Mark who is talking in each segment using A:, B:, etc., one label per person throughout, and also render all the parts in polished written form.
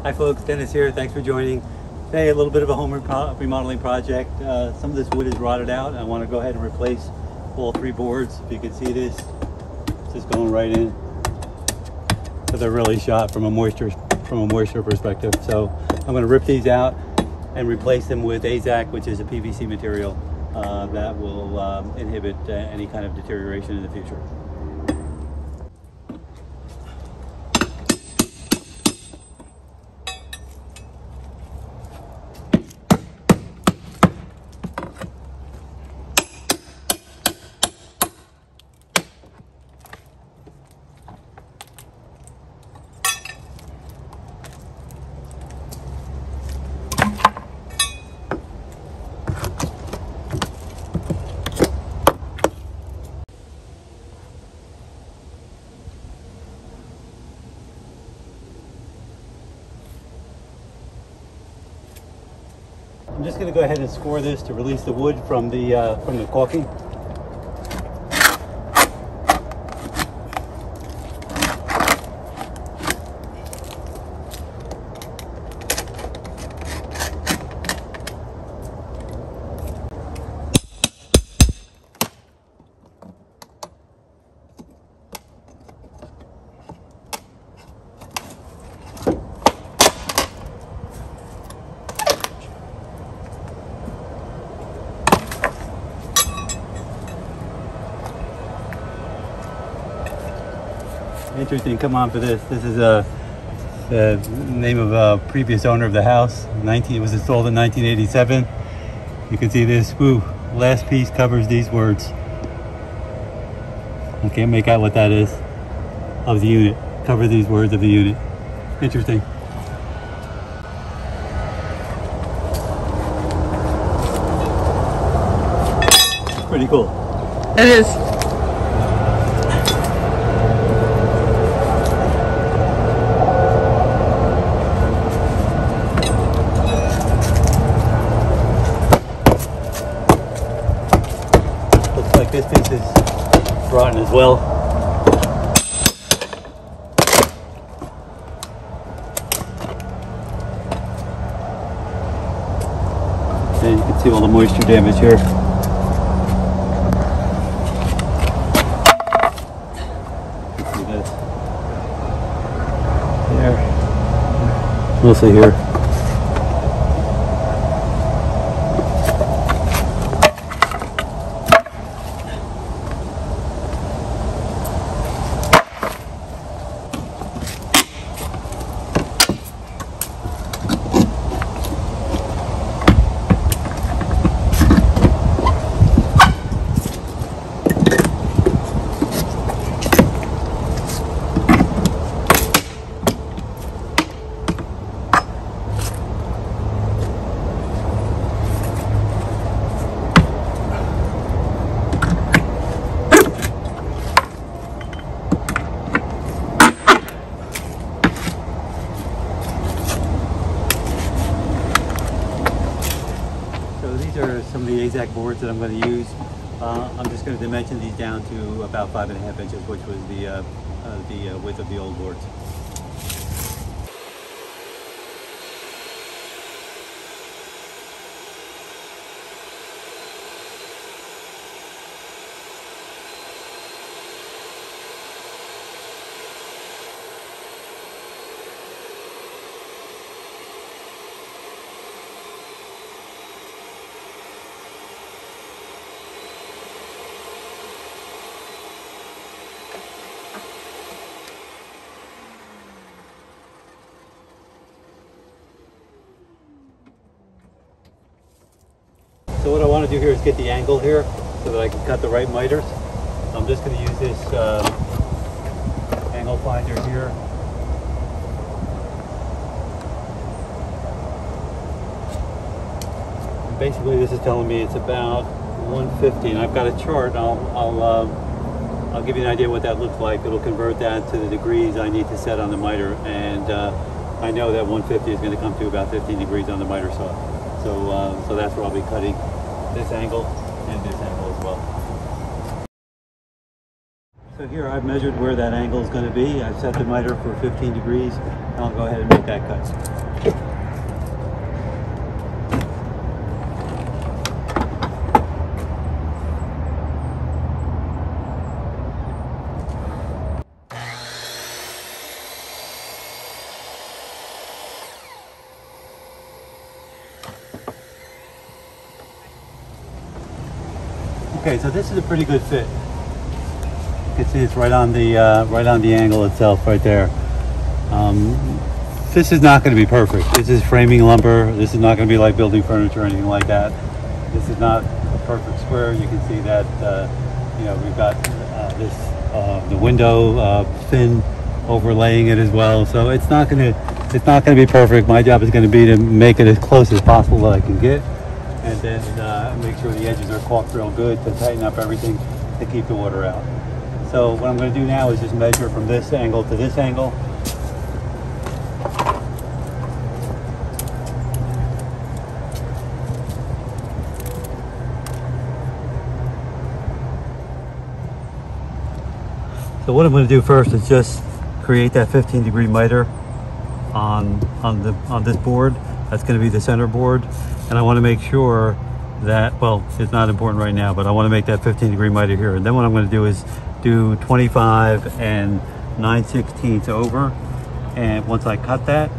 A: Hi folks, Dennis here. Thanks for joining. Today a little bit of a home remodeling project. Some of this wood is rotted out. I want to go ahead and replace all three boards. If you can see this, it's just going right in. So they're really shot from a moisture perspective. So I'm going to rip these out and replace them with AZEK, which is a PVC material that will inhibit any kind of deterioration in the future. I'm just going to go ahead and score this to release the wood from the caulking. Interesting, come on for this. This is the name of a previous owner of the house. It was installed in 1987. You can see this, woo, last piece covers these words. I can't make out what that is. Of the unit, cover these words of the unit. Interesting. Pretty cool.
B: It is.
A: Like this piece is rotten as well. And you can see all the moisture damage here. You can see this. There. Mostly here. These are some of the AZEK boards that I'm going to use. I'm just going to dimension these down to about 5.5 inches, which was the width of the old boards. So what I want to do here is get the angle here so that I can cut the right miters. So I'm just going to use this angle finder here. And basically this is telling me it's about 150, and I've got a chart. I'll give you an idea what that looks like. It'll convert that to the degrees I need to set on the miter, and I know that 150 is going to come to about 15 degrees on the miter saw. So that's where I'll be cutting this angle and this angle as well. So here I've measured where that angle is going to be. I've set the miter for 15 degrees, and I'll go ahead and make that cut. Okay, so this is a pretty good fit. You can see it's right on the angle itself, right there. This is not going to be perfect. This is framing lumber. This is not going to be like building furniture or anything like that. This is not a perfect square. You can see that you know, we've got the window thin overlaying it as well. So it's not going to be perfect. My job is going to be to make it as close as possible that I can get, and then make sure the edges are caulked real good to tighten up everything to keep the water out. So what I'm going to do now is just measure from this angle to this angle. So what I'm going to do first is just create that 15-degree miter on this board. That's going to be the center board, and I want to make sure that, well, it's not important right now, but I want to make that 15-degree miter here. And then what I'm going to do is do 25 and 9/16 over, and once I cut that,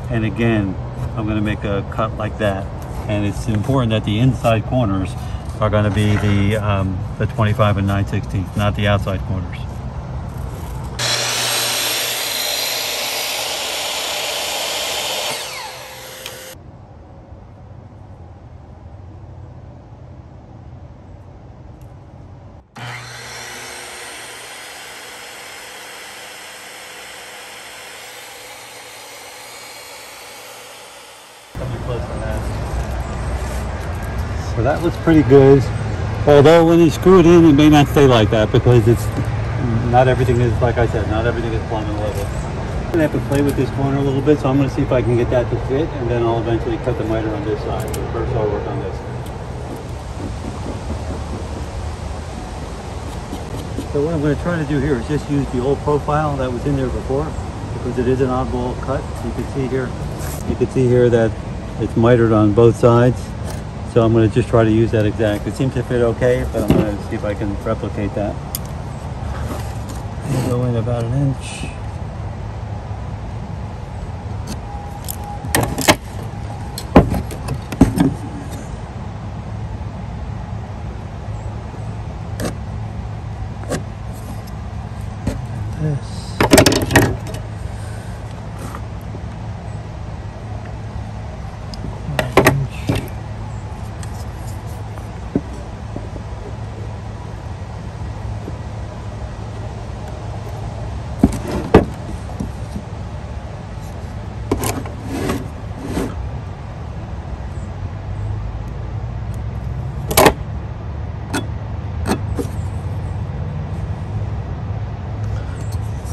A: and again I'm going to make a cut like that. And it's important that the inside corners are going to be the 25 and 9/16, not the outside corners. So that looks pretty good. Although when you screw it in, it may not stay like that because it's not everything is, like I said, not everything is plumb and level. I'm gonna have to play with this corner a little bit, so I'm gonna see if I can get that to fit, and then I'll eventually cut the miter on this side. But first I'll work on this. So what I'm going to try to do here is just use the old profile that was in there before, because it is an oddball cut. You can see here that it's mitered on both sides. So I'm going to just try to use that exact. It seems to fit okay, but I'm going to see if I can replicate that. And go in about 1 inch.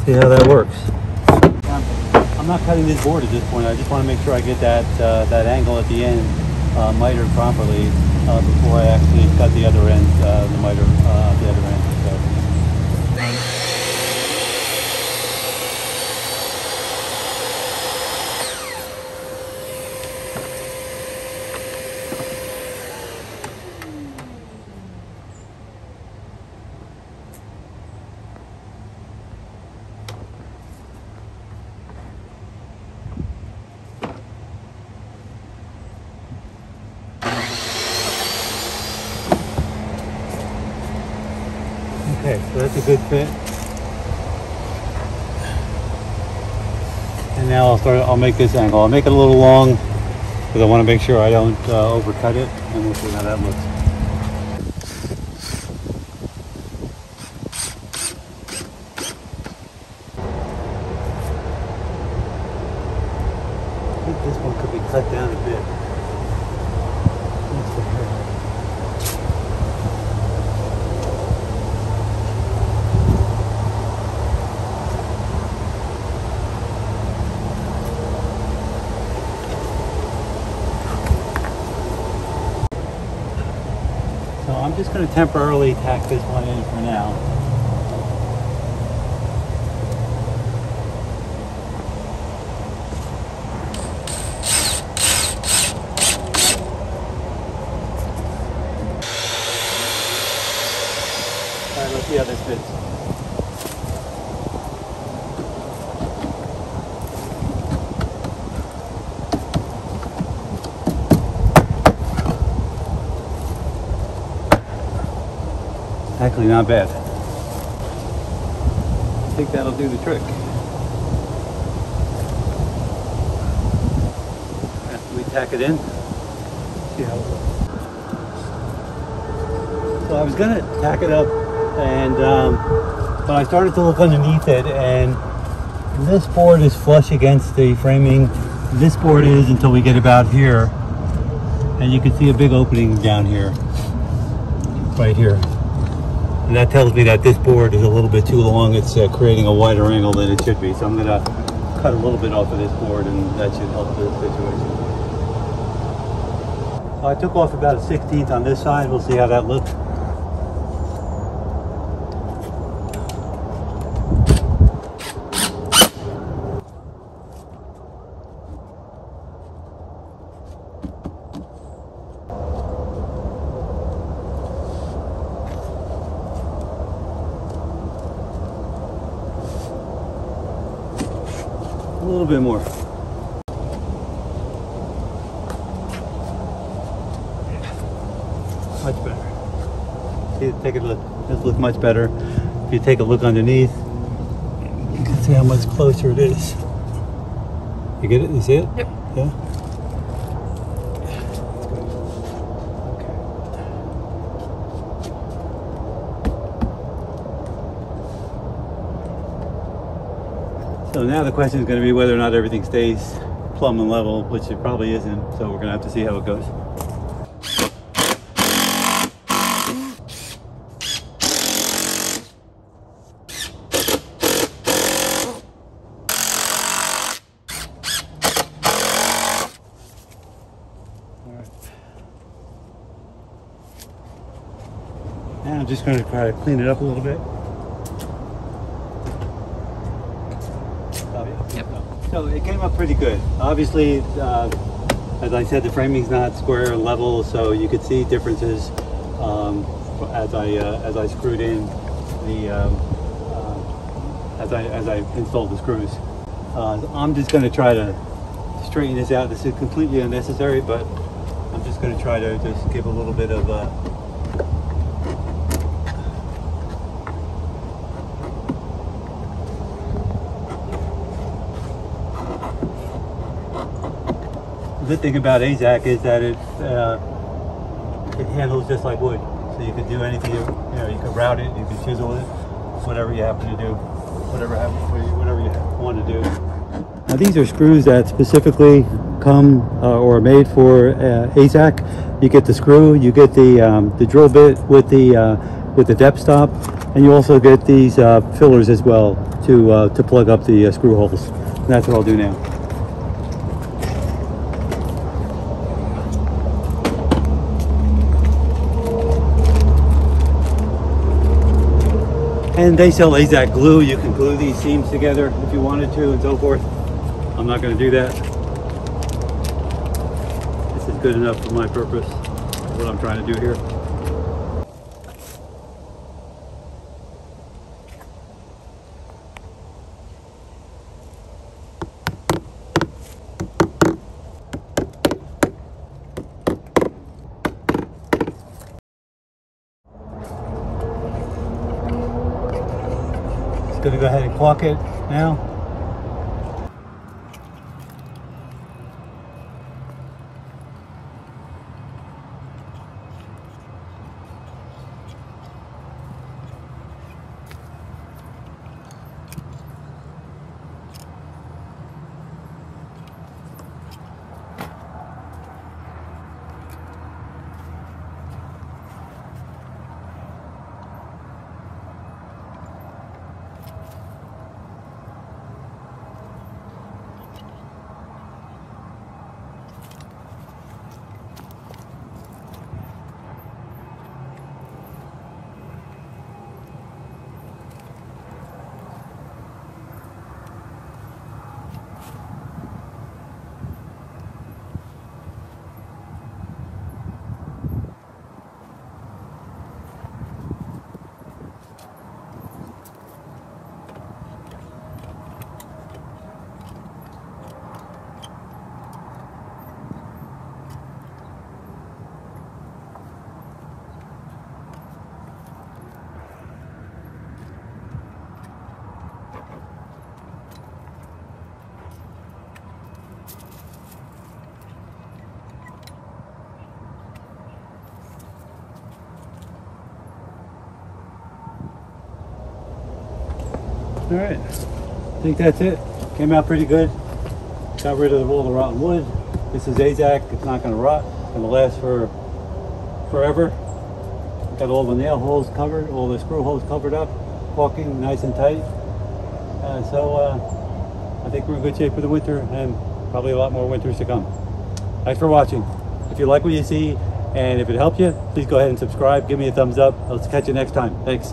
A: See how that works. I'm not cutting this board at this point. I just want to make sure I get that angle at the end mitered properly before I actually cut the other end, the miter the other end. So. Okay, so that's a good fit. And now I'll make this angle. I'll make it a little long because I want to make sure I don't overcut it, and we'll see how that looks. I think this one could be cut down a bit. So I'm just going to temporarily tack this one in for now. Actually not bad. I think that'll do the trick. After we tack it in, see how it looks. So I was gonna tack it up, and but I started to look underneath it, and this board is flush against the framing. This board is until we get about here, and you can see a big opening down here, right here. And that tells me that this board is a little bit too long. It's creating a wider angle than it should be. So I'm gonna cut a little bit off of this board, and that should help the situation. So I took off about a 1/16 on this side. We'll see how that looks. A little bit more. Much better. See, take a look. This looks much better. If you take a look underneath, you can see how much closer it is. You get it? You see it?
B: Yep.
A: Yeah. So now the question is going to be whether or not everything stays plumb and level, which it probably isn't. So we're going to have to see how it goes. All right. Now I'm just going to try to clean it up a little bit.
B: Yep.
A: So it came up pretty good. Obviously, as I said, the framing's not square and level, so you could see differences as I screwed in the as I installed the screws. I'm just going to try to straighten this out. This is completely unnecessary, but I'm just going to try to just give a little bit of The good thing about AZEK is that it handles just like wood, so you can do anything. You can route it, you can chisel it, whatever you happen to do, whatever you want to do. Now these are screws that specifically come or are made for AZEK. You get the screw, you get the drill bit with the depth stop, and you also get these fillers as well to plug up the screw holes. And that's what I'll do now. And they sell AZEK glue. You can glue these seams together if you wanted to and so forth. I'm not going to do that. This is good enough for my purpose, what I'm trying to do here. Going to go ahead and caulk it now. All right, I think that's it. Came out pretty good. Got rid of all the rotten wood. This is AZEK. It's not going to rot. It's going to last for forever. Got all the nail holes covered, all the screw holes covered up, caulking nice and tight. So I think we're in good shape for the winter, and probably a lot more winters to come. Thanks for watching. If you like what you see, and if it helped you, please go ahead and subscribe. Give me a thumbs up. Let's catch you next time. Thanks.